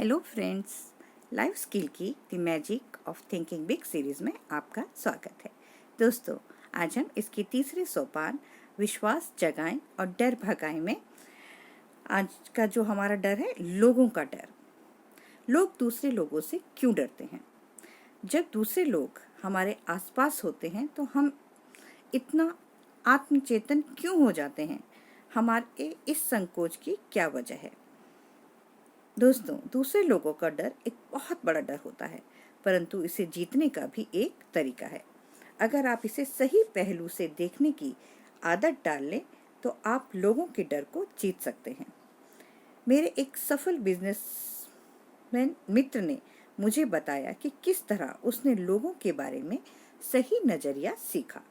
Hello friends, life skill की the magic of thinking big series में आपका स्वागत है। दोस्तों, आज हम इसके तीसरे सोपान विश्वास जगाएं और डर भगाएं में आज का जो हमारा डर है, लोगों का डर। लोग दूसरे लोगों से क्यों डरते हैं? जब दूसरे लोग हमारे आसपास होते हैं तो हम इतना आत्मचेतन क्यों हो जाते हैं? हमारे इस संकोच की क्या वजह है? दोस्तों, दूसरे लोगों का डर एक बहुत बड़ा डर होता है, परंतु इसे जीतने का भी एक तरीका है। अगर आप इसे सही पहलू से देखने की आदत डाल लें तो आप लोगों के डर को जीत सकते हैं। मेरे एक सफल बिजनेसमैन मित्र ने मुझे बताया कि किस तरह उसने लोगों के बारे में सही नजरिया सीखा,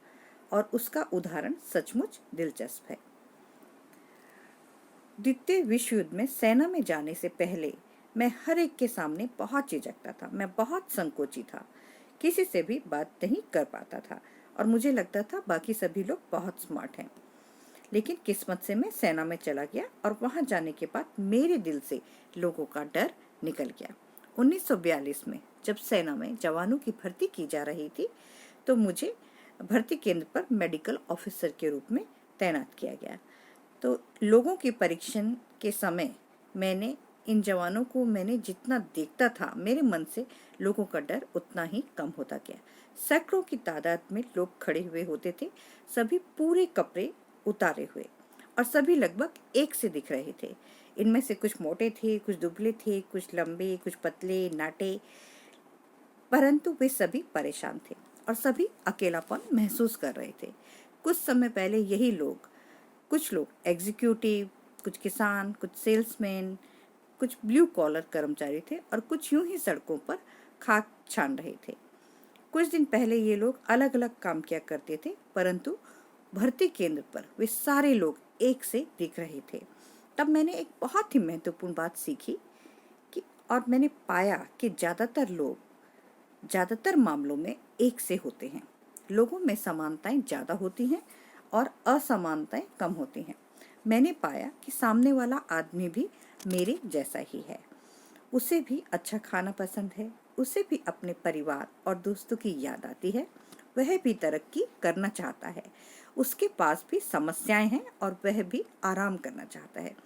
और उसका उदाहरण सचमुच दिलचस्प है। द्वितीय विश्व युद्ध में सेना में जाने से पहले मैं हर एक के सामने बहुत झिझकता था। मैं बहुत संकोची था, किसी से भी बात नहीं कर पाता था और मुझे लगता था बाकी सभी लोग बहुत स्मार्ट हैं। लेकिन किस्मत से मैं सेना में चला गया और वहां जाने के बाद मेरे दिल से लोगों का डर निकल गया। 1942 में जब सेना में जवानों की भर्ती की जा रही थी तो मुझे भर्ती केंद्र पर मेडिकल ऑफिसर के रूप में तैनात किया गया। तो लोगों के परीक्षण के समय मैंने इन जवानों को जितना देखता था, मेरे मन से लोगों का डर उतना ही कम होता गया। सैकड़ों की तादाद में लोग खड़े हुए होते थे, सभी पूरे कपड़े उतारे हुए और सभी लगभग एक से दिख रहे थे। इनमें से कुछ मोटे थे, कुछ दुबले थे, कुछ लंबे, कुछ पतले, नाटे, परंतु वे सभी परेशान थे और सभी अकेलापन महसूस कर रहे थे। कुछ समय पहले यही लोग, कुछ लोग एग्जीक्यूटिव, कुछ किसान, कुछ सेल्समैन, कुछ ब्लू कॉलर कर्मचारी थे और कुछ यूं ही सड़कों पर खाक छान रहे थे। कुछ दिन पहले ये लोग अलग अलग काम किया करते थे, परंतु भर्ती केंद्र पर वे सारे लोग एक से दिख रहे थे। तब मैंने एक बहुत ही महत्वपूर्ण बात सीखी कि और मैंने पाया कि ज़्यादातर मामलों में एक से होते हैं। लोगों में समानताएं ज़्यादा होती हैं और असमानताएं कम होती हैं। मैंने पाया कि सामने वाला आदमी भी मेरे जैसा ही है। उसे भी अच्छा खाना पसंद है, उसे भी अपने परिवार और दोस्तों की याद आती है, वह भी तरक्की करना चाहता है, उसके पास भी समस्याएं हैं और वह भी आराम करना चाहता है।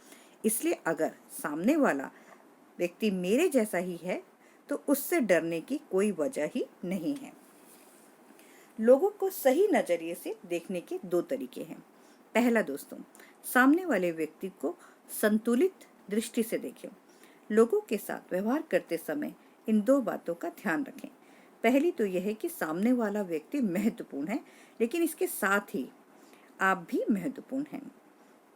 इसलिए अगर सामने वाला व्यक्ति मेरे जैसा ही है तो उससे डरने की कोई वजह ही नहीं है। लोगों को सही नजरिए से देखने के दो तरीके हैं। पहला दोस्तों, सामने वाले व्यक्ति को संतुलित दृष्टि से देखें। लोगों के साथ व्यवहार करते समय इन दो बातों का ध्यान रखें। पहली तो यह है कि सामने वाला व्यक्ति महत्वपूर्ण है, लेकिन इसके साथ ही आप भी महत्वपूर्ण हैं।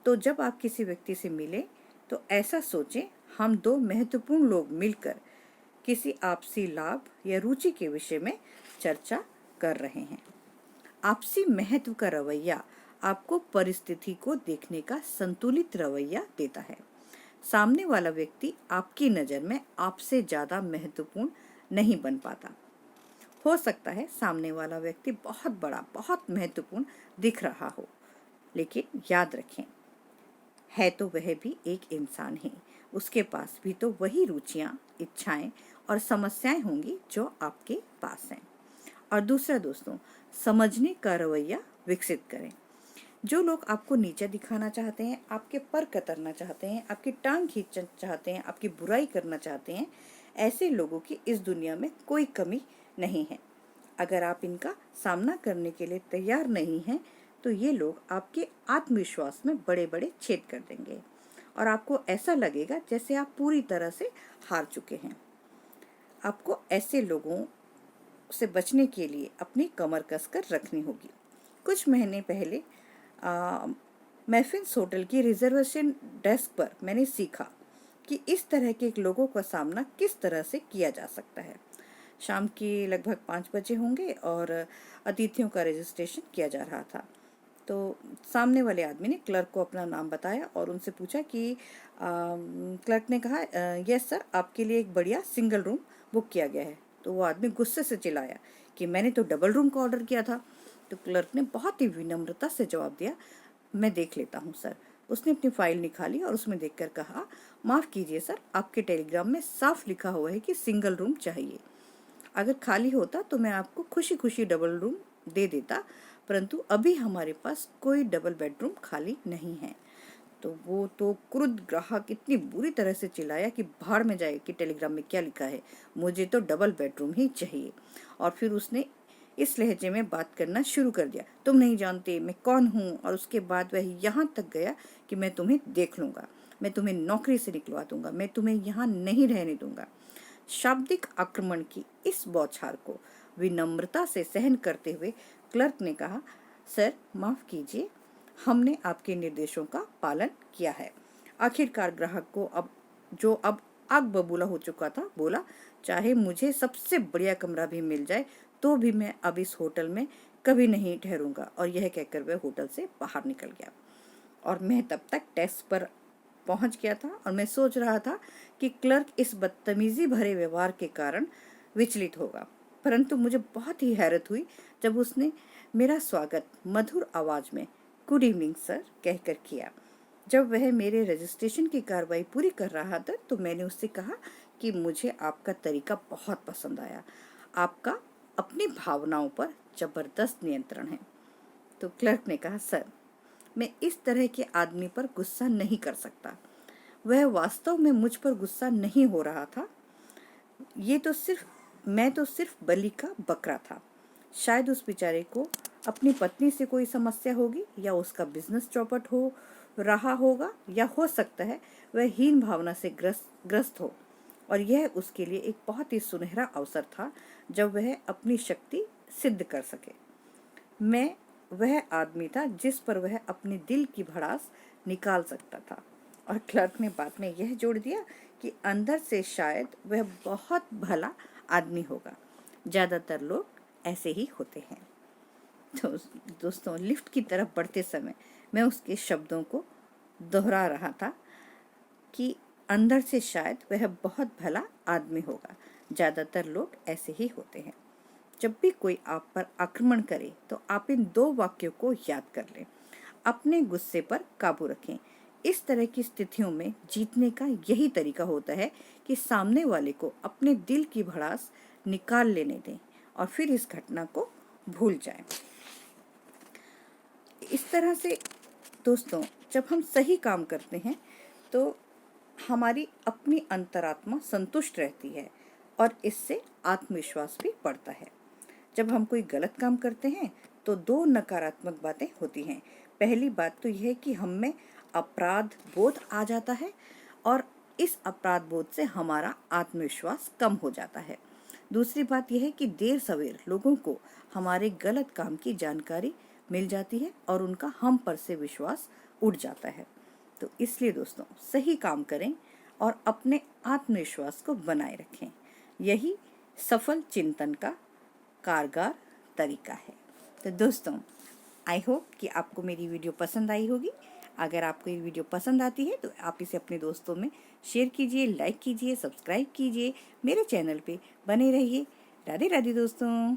तो जब आप किसी व्यक्ति से मिले तो ऐसा सोचें, हम दो महत्वपूर्ण लोग मिलकर किसी आपसी लाभ या रुचि के विषय में चर्चा कर रहे हैं। आपसी महत्व का रवैया आपको परिस्थिति को देखने का संतुलित रवैया देता है। सामने वाला व्यक्ति आपकी नज़र में आपसे ज़्यादा महत्वपूर्ण नहीं बन पाता। हो सकता है सामने वाला व्यक्ति बहुत बड़ा, बहुत महत्वपूर्ण दिख रहा हो, लेकिन याद रखें, है तो वह भी एक इंसान ही। उसके पास भी तो वही रुचियाँ, इच्छाएं और समस्याएं होंगी जो आपके पास हैं। और दूसरा दोस्तों, समझने का रवैया विकसित करें। जो लोग आपको नीचा दिखाना चाहते हैं, आपके पर कतरना चाहते हैं, आपकी टांग खींचना चाहते हैं, आपकी बुराई करना चाहते हैं, ऐसे लोगों की इस दुनिया में कोई कमी नहीं है। अगर आप इनका सामना करने के लिए तैयार नहीं हैं तो ये लोग आपके आत्मविश्वास में बड़े बड़े छेद कर देंगे और आपको ऐसा लगेगा जैसे आप पूरी तरह से हार चुके हैं। आपको ऐसे लोगों से बचने के लिए अपनी कमर कसकर रखनी होगी। कुछ महीने पहले मैफिन्स होटल की रिजर्वेशन डेस्क पर मैंने सीखा कि इस तरह के लोगों का सामना किस तरह से किया जा सकता है। शाम के लगभग 5 बजे होंगे और अतिथियों का रजिस्ट्रेशन किया जा रहा था। तो सामने वाले आदमी ने क्लर्क को अपना नाम बताया और उनसे पूछा कि क्लर्क ने कहा, यस सर, आपके लिए एक बढ़िया सिंगल रूम बुक किया गया है। तो वो आदमी गुस्से से चिल्लाया कि मैंने तो डबल रूम का ऑर्डर किया था। तो क्लर्क ने बहुत ही विनम्रता से जवाब दिया, मैं देख लेता हूँ सर। उसने अपनी फाइल निकाली और उसमें देखकर कहा, माफ़ कीजिए सर, आपके टेलीग्राम में साफ लिखा हुआ है कि सिंगल रूम चाहिए। अगर खाली होता तो मैं आपको खुशी खुशी डबल रूम दे देता, परंतु अभी हमारे पास कोई डबल बेडरूम खाली नहीं है। तो वो तो क्रुद्ध ग्राहक इतनी बुरी तरह से चिल्लाया कि भाड़ में जाए कि टेलीग्राम में क्या लिखा है, मुझे तो डबल बेडरूम ही चाहिए। और फिर उसने इस लहजे में बात करना शुरू कर दिया, तुम नहीं जानते मैं कौन हूँ। और उसके बाद वह यहाँ तक गया कि मैं तुम्हें देख लूँगा, मैं तुम्हें नौकरी से निकलवा दूंगा, मैं तुम्हें यहाँ नहीं रहने दूंगा। शाब्दिक आक्रमण की इस बौछार को विनम्रता से सहन करते हुए क्लर्क ने कहा, सर माफ़ कीजिए, हमने आपके निर्देशों का पालन किया है। आखिरकार ग्राहक को अब आग बबूला हो चुका था, बोला, चाहे मुझे सबसे बढ़िया कमरा भी मिल जाए तो भी मैं अब इस होटल में कभी नहीं ठहरूंगा। और यह कहकर वह होटल से बाहर निकल गया। और मैं तब तक डेस्क पर पहुंच गया था और मैं सोच रहा था कि क्लर्क इस बदतमीजी भरे व्यवहार के कारण विचलित होगा, परंतु मुझे बहुत ही हैरत हुई जब उसने मेरा स्वागत मधुर आवाज में गुड इवनिंग सर कहकर किया। जब वह मेरे रजिस्ट्रेशन की कार्रवाई पूरी कर रहा था तो मैंने उससे कहा कि मुझे आपका तरीका बहुत पसंद आया, आपका अपनी भावनाओं पर जबरदस्त नियंत्रण है। तो क्लर्क ने कहा, सर मैं इस तरह के आदमी पर गुस्सा नहीं कर सकता। वह वास्तव में मुझ पर गुस्सा नहीं हो रहा था, मैं तो सिर्फ बलि का बकरा था। शायद उस बेचारे को अपनी पत्नी से कोई समस्या होगी, या उसका बिजनेस चौपट हो रहा होगा, या हो सकता है वह हीन भावना से ग्रस्त हो। और यह उसके लिए एक बहुत ही सुनहरा अवसर था जब वह अपनी शक्ति सिद्ध कर सके। मैं वह आदमी था जिस पर वह अपने दिल की भड़ास निकाल सकता था। और क्लर्क ने बात में यह जोड़ दिया कि अंदर से शायद वह बहुत भला आदमी होगा, ज़्यादातर लोग ऐसे ही होते हैं। तो दोस्तों, लिफ्ट की तरफ बढ़ते समय मैं उसके शब्दों को दोहरा रहा था कि अंदर से शायद वह बहुत भला आदमी होगा, ज़्यादातर लोग ऐसे ही होते हैं। जब भी कोई आप पर आक्रमण करे तो आप इन 2 वाक्यों को याद कर लें। अपने गुस्से पर काबू रखें। इस तरह की स्थितियों में जीतने का यही तरीका होता है कि सामने वाले को अपने दिल की भड़ास निकाल लेने दें और फिर इस घटना को भूल जाएं। इस तरह से दोस्तों, जब हम सही काम करते हैं तो हमारी अपनी अंतरात्मा संतुष्ट रहती है और इससे आत्मविश्वास भी बढ़ता है। जब हम कोई गलत काम करते हैं तो 2 नकारात्मक बातें होती हैं। पहली बात तो यह है कि हम में अपराध बोध आ जाता है और इस अपराध बोध से हमारा आत्मविश्वास कम हो जाता है। दूसरी बात यह है कि देर सवेर लोगों को हमारे गलत काम की जानकारी मिल जाती है और उनका हम पर से विश्वास उठ जाता है। तो इसलिए दोस्तों, सही काम करें और अपने आत्मविश्वास को बनाए रखें। यही सफल चिंतन का कारगर तरीका है। तो दोस्तों, आई होप कि आपको मेरी वीडियो पसंद आई होगी। अगर आपको ये वीडियो पसंद आती है तो आप इसे अपने दोस्तों में शेयर कीजिए, लाइक कीजिए, सब्सक्राइब कीजिए, मेरे चैनल पे बने रहिए। राधे राधे दोस्तों।